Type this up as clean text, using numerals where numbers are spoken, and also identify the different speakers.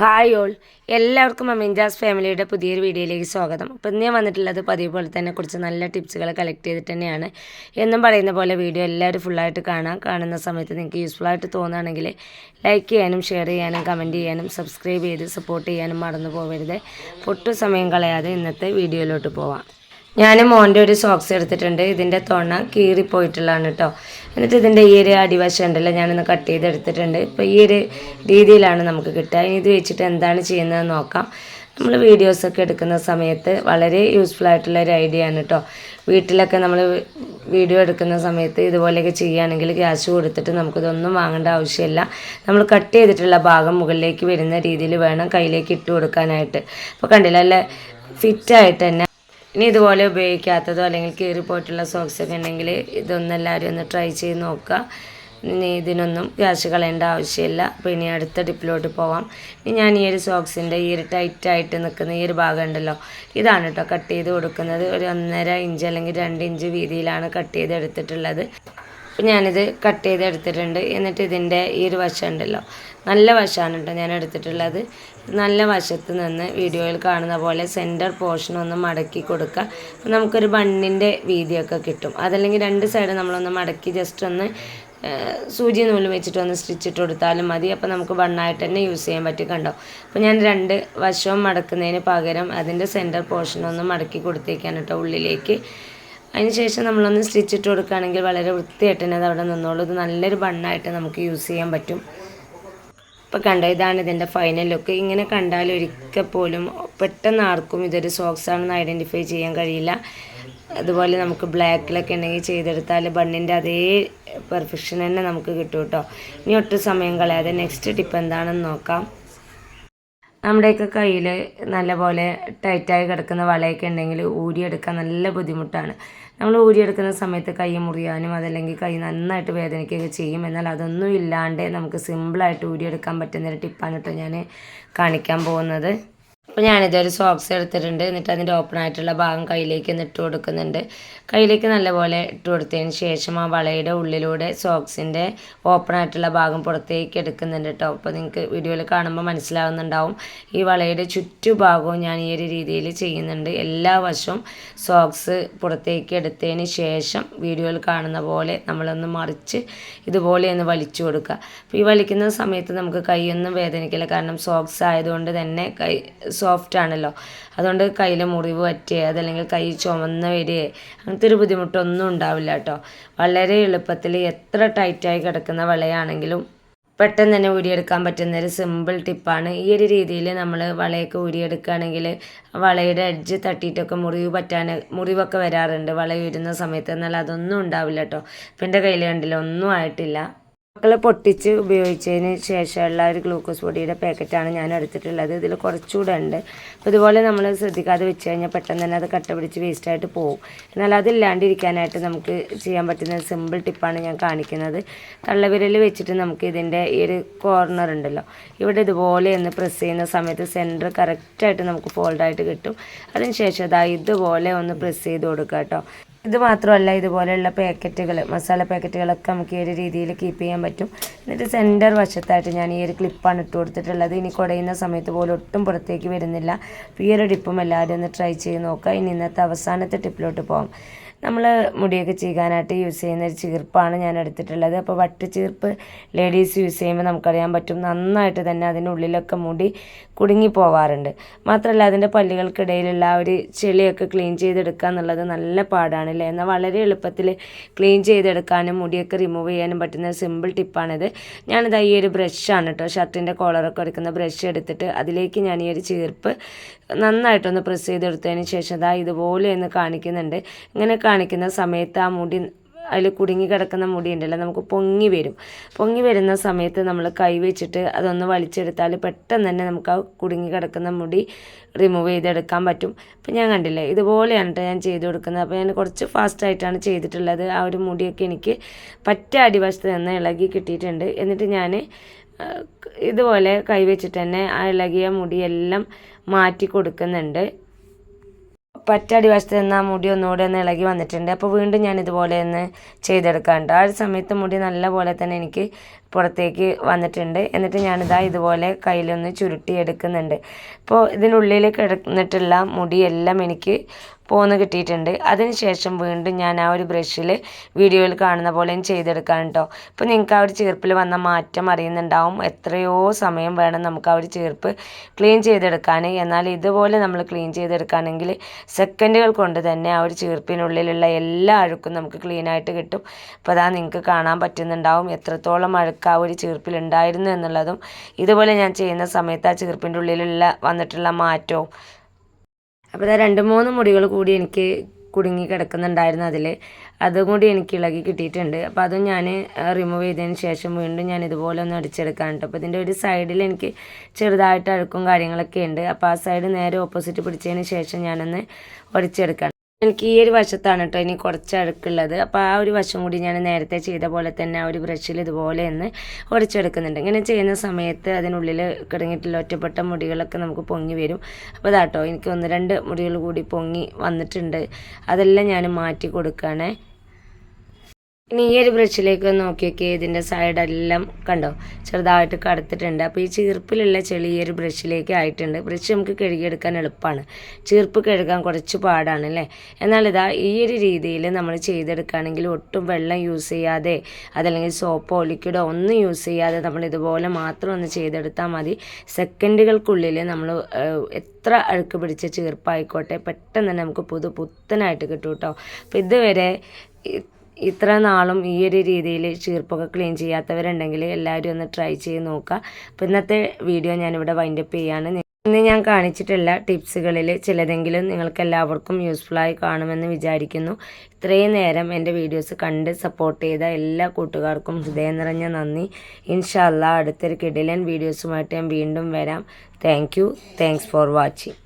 Speaker 1: Hi all, എല്ലാവർക്കും അമിൻജാസ് ഫാമിലിയുടെ പുതിയൊരു വീഡിയോയിലേക്ക് സ്വാഗതം. അപ്പം ഞാൻ വന്നിട്ടുള്ളത് പതിവ് പോലെ തന്നെ കുറച്ച് നല്ല ടിപ്സുകൾ കളക്ട് ചെയ്തിട്ട് തന്നെയാണ്. എന്നും പറയുന്ന പോലെ വീഡിയോ എല്ലാവരും ഫുള്ളായിട്ട് കാണുന്ന സമയത്ത് നിങ്ങൾക്ക് യൂസ്ഫുൾ ആയിട്ട് തോന്നുകയാണെങ്കിൽ ലൈക്ക് ചെയ്യാനും ഷെയർ ചെയ്യാനും കമൻറ്റ് ചെയ്യാനും സബ്സ്ക്രൈബ് ചെയ്ത് സപ്പോർട്ട് ചെയ്യാനും മറന്നു പോകരുത്. ഒട്ടും സമയം കളയാതെ ഇന്നത്തെ വീഡിയോയിലോട്ട് പോവാം. ഞാൻ മോൻ്റെ ഒരു സോക്സ് എടുത്തിട്ടുണ്ട്. ഇതിൻ്റെ തൊണ കീറിപ്പോയിട്ടുള്ളതാണ് കേട്ടോ. എന്നിട്ട് ഇതിൻ്റെ ഈ ഒരു അടിവശം ഉണ്ടല്ലോ, ഞാനൊന്ന് കട്ട് ചെയ്തെടുത്തിട്ടുണ്ട്. ഇപ്പോൾ ഈ ഒരു രീതിയിലാണ് നമുക്ക് കിട്ടുക. ഇനി ഇത് വെച്ചിട്ട് എന്താണ് ചെയ്യുന്നതെന്ന് നോക്കാം. നമ്മൾ വീഡിയോസൊക്കെ എടുക്കുന്ന സമയത്ത് വളരെ യൂസ്ഫുൾ ആയിട്ടുള്ള ഒരു ഐഡിയ ആണ് കേട്ടോ. വീട്ടിലൊക്കെ നമ്മൾ വീഡിയോ എടുക്കുന്ന സമയത്ത് ഇതുപോലെയൊക്കെ ചെയ്യുകയാണെങ്കിൽ ക്യാഷ് കൊടുത്തിട്ട് നമുക്കിതൊന്നും വാങ്ങേണ്ട ആവശ്യമില്ല. നമ്മൾ കട്ട് ചെയ്തിട്ടുള്ള ഭാഗം മുകളിലേക്ക് വരുന്ന രീതിയിൽ വേണം കയ്യിലേക്ക് ഇട്ട് കൊടുക്കാനായിട്ട്. അപ്പോൾ കണ്ടില്ല, നല്ല ഫിറ്റായിട്ട് തന്നെ. ഇനി ഇതുപോലെ ഉപയോഗിക്കാത്തതോ അല്ലെങ്കിൽ കീറിപ്പോയിട്ടുള്ള സോക്സൊക്കെ ഉണ്ടെങ്കിൽ ഇതൊന്നും എല്ലാവരും ഒന്ന് ട്രൈ ചെയ്ത് നോക്കുക. ഇനി ഇതിനൊന്നും ക്യാഷ് കളയേണ്ട ആവശ്യമില്ല. അപ്പോൾ ഇനി അടുത്ത ടിപ്പിലോട്ട് പോവാം. ഇനി ഞാൻ ഈ ഒരു സോക്സിൻ്റെ ഈ ഒരു ടൈറ്റായിട്ട് നിൽക്കുന്ന ഈ ഒരു ഭാഗം ഉണ്ടല്ലോ, ഇതാണ് കേട്ടോ കട്ട് ചെയ്ത് കൊടുക്കുന്നത്. ഒരു 1.5 ഇഞ്ച് അല്ലെങ്കിൽ 2 ഇഞ്ച് വീതിയിലാണ് കട്ട് ചെയ്ത് എടുത്തിട്ടുള്ളത്. അപ്പോൾ ഞാനിത് കട്ട് ചെയ്ത് എടുത്തിട്ടുണ്ട്. എന്നിട്ട് ഇതിൻ്റെ ഈ ഒരു വശം ഉണ്ടല്ലോ, നല്ല വശമാണ് കേട്ടോ ഞാൻ എടുത്തിട്ടുള്ളത്. നല്ല വശത്ത് നിന്ന് വീഡിയോയിൽ കാണുന്ന പോലെ സെൻറ്റർ പോർഷൻ ഒന്ന് മടക്കി കൊടുക്കുക. അപ്പോൾ നമുക്കൊരു ബണ്ണിൻ്റെ വീതിയൊക്കെ കിട്ടും. അതല്ലെങ്കിൽ 2 സൈഡ് നമ്മളൊന്ന് മടക്കി ജസ്റ്റ് ഒന്ന് സൂചി നൂല് വെച്ചിട്ട് ഒന്ന് സ്റ്റിച്ചിട്ട് കൊടുത്താലും മതി. അപ്പോൾ നമുക്ക് ബണ്ണായിട്ട് തന്നെ യൂസ് ചെയ്യാൻ പറ്റി. കണ്ടോ, അപ്പോൾ ഞാൻ 2 വശവും മടക്കുന്നതിന് പകരം അതിൻ്റെ സെൻറ്റർ പോർഷൻ ഒന്ന് മടക്കി കൊടുത്തേക്കാണ് കേട്ടോ ഉള്ളിലേക്ക്. അതിനുശേഷം നമ്മളൊന്ന് സ്റ്റിച്ചിട്ട് കൊടുക്കുകയാണെങ്കിൽ വളരെ വൃത്തിയായിട്ട് തന്നെ അത് അവിടെ നിന്നോളൂ. ഇത് നല്ലൊരു ബണ്ണായിട്ട് നമുക്ക് യൂസ് ചെയ്യാൻ പറ്റും. ഇപ്പോൾ കണ്ടോ, ഇതാണ് ഇതിൻ്റെ ഫൈനൽ ലുക്ക്. ഇങ്ങനെ കണ്ടാൽ ഒരിക്കൽ പോലും പെട്ടെന്ന് ആർക്കും ഇതൊരു സോക്സ് ആണെന്ന് ഐഡൻറ്റിഫൈ ചെയ്യാൻ കഴിയില്ല. അതുപോലെ നമുക്ക് ബ്ലാക്കിലൊക്കെ ഉണ്ടെങ്കിൽ ചെയ്തെടുത്താൽ ബണ്ണിൻ്റെ അതേ പെർഫെക്ഷൻ തന്നെ നമുക്ക് കിട്ടും കേട്ടോ. ഇനി ഒട്ടും സമയം കളയാതെ നെക്സ്റ്റ് ടിപ്പ് എന്താണെന്ന് നോക്കാം. നമ്മുടെയൊക്കെ കയ്യിൽ നല്ലപോലെ ടൈറ്റായി കിടക്കുന്ന വളയൊക്കെ ഉണ്ടെങ്കിൽ ഊരിയെടുക്കാൻ നല്ല ബുദ്ധിമുട്ടാണ്. നമ്മൾ ഊരിയെടുക്കുന്ന സമയത്ത് കൈ മുറിയാനും അതല്ലെങ്കിൽ കൈ നന്നായിട്ട് വേദനിക്കുകയൊക്കെ ചെയ്യും. എന്നാൽ അതൊന്നും ഇല്ലാണ്ട് നമുക്ക് സിമ്പിളായിട്ട് ഊരിയെടുക്കാൻ പറ്റുന്നൊരു ടിപ്പാണ് കേട്ടോ ഞാൻ കാണിക്കാൻ പോകുന്നത്. അപ്പോൾ ഞാനിതൊരു സോക്സ് എടുത്തിട്ടുണ്ട്. എന്നിട്ട് അതിൻ്റെ ഓപ്പൺ ആയിട്ടുള്ള ഭാഗം കയ്യിലേക്ക് ഇട്ട് കൊടുക്കുന്നുണ്ട്. കയ്യിലേക്ക് നല്ലപോലെ ഇട്ട് കൊടുത്തതിന് ശേഷം ആ വളയുടെ ഉള്ളിലൂടെ സോക്സിൻ്റെ ഓപ്പൺ ആയിട്ടുള്ള ഭാഗം പുറത്തേക്ക് എടുക്കുന്നുണ്ട് കേട്ടോ. അപ്പോൾ നിങ്ങൾക്ക് വീഡിയോയിൽ കാണുമ്പോൾ മനസ്സിലാവുന്നുണ്ടാവും. ഈ വളയുടെ ചുറ്റുഭാഗവും ഞാൻ ഈ ഒരു രീതിയിൽ ചെയ്യുന്നുണ്ട്. എല്ലാ വശവും സോക്സ് പുറത്തേക്ക് എടുത്തതിന് ശേഷം വീഡിയോയിൽ കാണുന്ന പോലെ നമ്മളൊന്ന് മറിച്ച് ഇതുപോലെ ഒന്ന് വലിച്ചു കൊടുക്കുക. അപ്പോൾ ഈ വലിക്കുന്ന സമയത്ത് നമുക്ക് കൈയൊന്നും വേദനിക്കില്ല. കാരണം സോക്സ് ആയതുകൊണ്ട് തന്നെ കൈ സോഫ്റ്റ് ആണല്ലോ. അതുകൊണ്ട് കയ്യിൽ മുറിവ് പറ്റുകയോ അതല്ലെങ്കിൽ കൈ ചുമന്ന് വരികയോ അങ്ങനത്തെ ഒരു ബുദ്ധിമുട്ടൊന്നും ഉണ്ടാവില്ല കേട്ടോ. വളരെ എളുപ്പത്തിൽ എത്ര ടൈറ്റായി കിടക്കുന്ന വളയാണെങ്കിലും പെട്ടെന്ന് തന്നെ ഊരിയെടുക്കാൻ പറ്റുന്നൊരു സിമ്പിൾ ടിപ്പാണ്. ഈ ഒരു രീതിയിൽ നമ്മൾ വളയൊക്കെ ഊരിയെടുക്കുകയാണെങ്കിൽ വളയുടെ എഡ്ജ് തട്ടിയിട്ടൊക്കെ മുറിവൊക്കെ വരാറുണ്ട് വള ഊരുന്ന സമയത്ത്. എന്നാൽ അതൊന്നും ഉണ്ടാവില്ല കേട്ടോ. ഇപ്പം എൻ്റെ കയ്യിൽ കണ്ടില്ല, ഒന്നും ആയിട്ടില്ല. മക്കളെ പൊട്ടിച്ച് ഉപയോഗിച്ചതിന് ശേഷമുള്ള ഒരു ഗ്ലൂക്കോസ് പൊടിയുടെ പാക്കറ്റാണ് ഞാൻ എടുത്തിട്ടുള്ളത്. ഇതിൽ കുറച്ചുകൂടെ ഉണ്ട്. അപ്പോൾ ഇതുപോലെ നമ്മൾ ശ്രദ്ധിക്കാതെ വെച്ച് കഴിഞ്ഞാൽ പെട്ടെന്ന് തന്നെ അത് കട്ട പിടിച്ച് വേസ്റ്റായിട്ട് പോകും. എന്നാൽ അതില്ലാണ്ടിരിക്കാനായിട്ട് നമുക്ക് ചെയ്യാൻ പറ്റുന്ന സിമ്പിൾ ടിപ്പാണ് ഞാൻ കാണിക്കുന്നത്. തള്ളവിരൽ വെച്ചിട്ട് നമുക്ക് ഇതിൻ്റെ ഈ ഒരു കോർണർ ഉണ്ടല്ലോ, ഇവിടെ ഇതുപോലെ ഒന്ന് പ്രസ് ചെയ്യുന്ന സമയത്ത് സെൻറ്റർ കറക്റ്റായിട്ട് നമുക്ക് ഫോൾഡായിട്ട് കിട്ടും. അതിന് ശേഷം ഇതുപോലെ ഒന്ന് പ്രസ് ചെയ്ത് കൊടുക്കുക കേട്ടോ. ഇത് മാത്രമല്ല, ഇതുപോലെയുള്ള പാക്കറ്റുകൾ, മസാല പാക്കറ്റുകളൊക്കെ നമുക്ക് ഈ ഒരു രീതിയിൽ കീപ്പ് ചെയ്യാൻ പറ്റും. എന്നിട്ട് സെൻറ്റർ വശത്തായിട്ട് ഞാൻ ഈ ഒരു ക്ലിപ്പാണ് ഇട്ട് കൊടുത്തിട്ടുള്ളത്. ഇനി കുടയുന്ന സമയത്ത് പോലും ഒട്ടും പുറത്തേക്ക് വരുന്നില്ല. അപ്പോൾ ഈ ഒരു ടിപ്പും എല്ലാവരും ഒന്ന് ട്രൈ ചെയ്ത് നോക്കുക. ഇനി ഇന്നത്തെ അവസാനത്തെ ടിപ്പിലോട്ട് പോകാം. നമ്മൾ മുടിയൊക്കെ ചീകാനായിട്ട് യൂസ് ചെയ്യുന്ന ഒരു ചീർപ്പാണ് ഞാൻ എടുത്തിട്ടുള്ളത്. അപ്പോൾ വട്ട് ചീർപ്പ് ലേഡീസ് യൂസ് ചെയ്യുമ്പോൾ നമുക്കറിയാൻ പറ്റും നന്നായിട്ട് തന്നെ അതിനുള്ളിലൊക്കെ മുടി കുടുങ്ങി പോവാറുണ്ട്. മാത്രമല്ല അതിൻ്റെ പല്ലുകൾക്കിടയിലുള്ള ആ ഒരു ചെളിയൊക്കെ ക്ലീൻ ചെയ്തെടുക്കുക എന്നുള്ളത് നല്ല പാടാണല്ലേ. എന്നാൽ വളരെ എളുപ്പത്തിൽ ക്ലീൻ ചെയ്തെടുക്കാനും മുടിയൊക്കെ റിമൂവ് ചെയ്യാനും പറ്റുന്ന സിമ്പിൾ ടിപ്പാണിത്. ഞാനിത് ഈ ഒരു ബ്രഷാണ് കേട്ടോ, ഷർട്ടിൻ്റെ കോളറൊക്കെ എടുക്കുന്ന ബ്രഷ് എടുത്തിട്ട് അതിലേക്ക് ഞാൻ ഈ ഒരു ചീർപ്പ് നന്നായിട്ടൊന്ന് പ്രസ് ചെയ്തെടുത്തതിന് ശേഷം ഇതുപോലെ ഒന്ന് കാണിക്കുന്നുണ്ട്. ഇങ്ങനെ കാണിക്കുന്ന സമയത്ത് ആ മുടി അതിൽ കുടുങ്ങി കിടക്കുന്ന മുടി ഉണ്ടല്ലോ, നമുക്ക് പൊങ്ങി വരുന്ന സമയത്ത് നമ്മൾ കൈ വെച്ചിട്ട് അതൊന്ന് വലിച്ചെടുത്താൽ പെട്ടെന്ന് തന്നെ നമുക്ക് ആ കുടുങ്ങി കിടക്കുന്ന മുടി റിമൂവ് ചെയ്തെടുക്കാൻ പറ്റും. അപ്പം ഞാൻ കണ്ടില്ലേ, ഇതുപോലെയാണ് കേട്ടോ ഞാൻ ചെയ്ത് കൊടുക്കുന്നത്. അപ്പോൾ ഞാൻ കുറച്ച് ഫാസ്റ്റായിട്ടാണ് ചെയ്തിട്ടുള്ളത്. ആ ഒരു മുടിയൊക്കെ എനിക്ക് പറ്റ അടിവശത്ത് നിന്ന് ഇളകി കിട്ടിയിട്ടുണ്ട്. എന്നിട്ട് ഞാൻ ഇതുപോലെ കൈ വെച്ചിട്ട് തന്നെ ആ ഇളകിയ മുടിയെല്ലാം മാറ്റി കൊടുക്കുന്നുണ്ട്. പറ്റ അടിവശത്ത് നിന്ന് ആ മുടി ഒന്നുകൂടെ ഒന്ന് ഇളകി വന്നിട്ടുണ്ട്. അപ്പോൾ വീണ്ടും ഞാൻ ഇതുപോലെ ഒന്ന് ചെയ്തെടുക്കാറുണ്ട്. ആ ഒരു സമയത്ത് മുടി നല്ല പോലെ തന്നെ എനിക്ക് പുറത്തേക്ക് വന്നിട്ടുണ്ട്. എന്നിട്ട് ഞാനിതാ ഇതുപോലെ കയ്യിലൊന്ന് ചുരുട്ടി എടുക്കുന്നുണ്ട്. ഇപ്പോൾ ഇതിനുള്ളിൽ കിടന്നിട്ടുള്ള മുടിയെല്ലാം എനിക്ക് പോന്ന് കിട്ടിയിട്ടുണ്ട്. അതിനുശേഷം വീണ്ടും ഞാൻ ആ ഒരു ബ്രഷിൽ വീഡിയോയിൽ കാണുന്ന പോലെ ചെയ്തെടുക്കാൻ കേട്ടോ. ഇപ്പോൾ നിങ്ങൾക്ക് ആ ഒരു ചീർപ്പിൽ വന്ന മാറ്റം അറിയുന്നുണ്ടാവും. എത്രയോ സമയം വേണം നമുക്ക് ആ ഒരു ചീർപ്പ് ക്ലീൻ ചെയ്തെടുക്കാൻ. എന്നാൽ ഇതുപോലെ നമ്മൾ ക്ലീൻ ചെയ്തെടുക്കുകയാണെങ്കിൽ സെക്കൻഡുകൾ കൊണ്ട് തന്നെ ആ ഒരു ചീർപ്പിനുള്ളിലുള്ള എല്ലാ അഴുക്കും നമുക്ക് ക്ലീനായിട്ട് കിട്ടും. അപ്പോൾ അതാ നിങ്ങൾക്ക് കാണാൻ പറ്റുന്നുണ്ടാവും എത്രത്തോളം അഴുക്ക് ആ ഒരു ചീർപ്പിലുണ്ടായിരുന്നു എന്നുള്ളതും ഇതുപോലെ ഞാൻ ചെയ്യുന്ന സമയത്ത് ആ ചീർപ്പിൻ്റെ ഉള്ളിലുള്ള വന്നിട്ടുള്ള മാറ്റവും. അപ്പോൾ ഇതാ 2-3 മുടികൾ കൂടി എനിക്ക് കുടുങ്ങി കിടക്കുന്നുണ്ടായിരുന്നു അതും കൂടി എനിക്ക് ഇളകി കിട്ടിയിട്ടുണ്ട്. അപ്പോൾ അതും ഞാൻ റിമൂവ് ചെയ്തതിന് ശേഷം വീണ്ടും ഞാൻ ഇതുപോലെ ഒന്ന് അടിച്ചെടുക്കാൻ കേട്ടോ. അപ്പോൾ ഇതിൻ്റെ ഒരു സൈഡിൽ എനിക്ക് ചെറുതായിട്ട് അഴുക്കും കാര്യങ്ങളൊക്കെ ഉണ്ട്. അപ്പോൾ ആ സൈഡ് നേരെ ഓപ്പോസിറ്റ് പിടിച്ചതിന് ശേഷം ഞാനൊന്ന് ഒടിച്ചെടുക്കണം. എനിക്ക് ഈ ഒരു വശത്താണ് കേട്ടോ ഇനി കുറച്ച് അഴുക്കുള്ളത്. അപ്പോൾ ആ ഒരു വശം കൂടി ഞാൻ നേരത്തെ ചെയ്ത പോലെ തന്നെ ആ ഒരു ബ്രഷിൽ ഇതുപോലെ ഒന്ന് ഒടിച്ചെടുക്കുന്നുണ്ട്. ഇങ്ങനെ ചെയ്യുന്ന സമയത്ത് അതിനുള്ളിൽ കിടങ്ങിയിട്ടുള്ള ഒറ്റപ്പെട്ട മുടികളൊക്കെ നമുക്ക് പൊങ്ങി വരും. അപ്പോൾ അതാട്ടോ എനിക്ക് 1-2 മുടികൾ കൂടി പൊങ്ങി വന്നിട്ടുണ്ട്. അതെല്ലാം ഞാൻ മാറ്റി കൊടുക്കുകയാണേ. ഇനി ഈ ഒരു ബ്രഷിലേക്ക് നോക്കിയൊക്കെ ഇതിൻ്റെ സൈഡെല്ലാം കണ്ടോ ചെറുതായിട്ട് കറുത്തിട്ടുണ്ട്. അപ്പോൾ ഈ ചീർപ്പിലുള്ള ചെളി ഈ ഒരു ബ്രഷിലേക്ക് ആയിട്ടുണ്ട്. ബ്രഷ് നമുക്ക് കഴുകിയെടുക്കാൻ എളുപ്പമാണ്, ചീർപ്പ് കഴുകാൻ കുറച്ച് പാടാണ് അല്ലേ. എന്നാൽ ഇതാ ഈ ഒരു രീതിയിൽ നമ്മൾ ചെയ്തെടുക്കുകയാണെങ്കിൽ ഒട്ടും വെള്ളം യൂസ് ചെയ്യാതെ അതല്ലെങ്കിൽ സോപ്പോ ലിക്വിഡോ ഒന്നും യൂസ് ചെയ്യാതെ നമ്മൾ ഇതുപോലെ മാത്രം ഒന്ന് ചെയ്തെടുത്താൽ മതി. സെക്കൻഡുകൾക്കുള്ളിൽ നമ്മൾ എത്ര അഴുക്ക് പിടിച്ച ചീർപ്പായിക്കോട്ടെ പെട്ടെന്ന് തന്നെ നമുക്ക് പുത്തനായിട്ട് കിട്ടും കേട്ടോ. അപ്പോൾ ഇതുവരെ ഇത്ര നാളും ഈ ഒരു രീതിയിൽ ചീർപ്പൊക്കെ ക്ലീൻ ചെയ്യാത്തവരുണ്ടെങ്കിൽ എല്ലാവരും ഒന്ന് ട്രൈ ചെയ്ത് നോക്കുക. അപ്പോൾ ഇന്നത്തെ വീഡിയോ ഞാനിവിടെ വൈൻഡപ്പ് ചെയ്യാണ്. ഇന്ന് ഞാൻ കാണിച്ചിട്ടുള്ള ടിപ്സുകളിൽ ചിലതെങ്കിലും നിങ്ങൾക്ക് എല്ലാവർക്കും യൂസ്ഫുള്ളായി കാണുമെന്ന് വിചാരിക്കുന്നു. ഇത്രയും നേരം എൻ്റെ വീഡിയോസ് കണ്ട് സപ്പോർട്ട് ചെയ്ത എല്ലാ കൂട്ടുകാർക്കും ഹൃദയം നിറഞ്ഞ നന്ദി. ഇൻഷാ അല്ലാഹ് അടുത്തൊരു കിടിലൻ വീഡിയോസുമായിട്ട് ഞാൻ വീണ്ടും വരാം. Thanks for watching.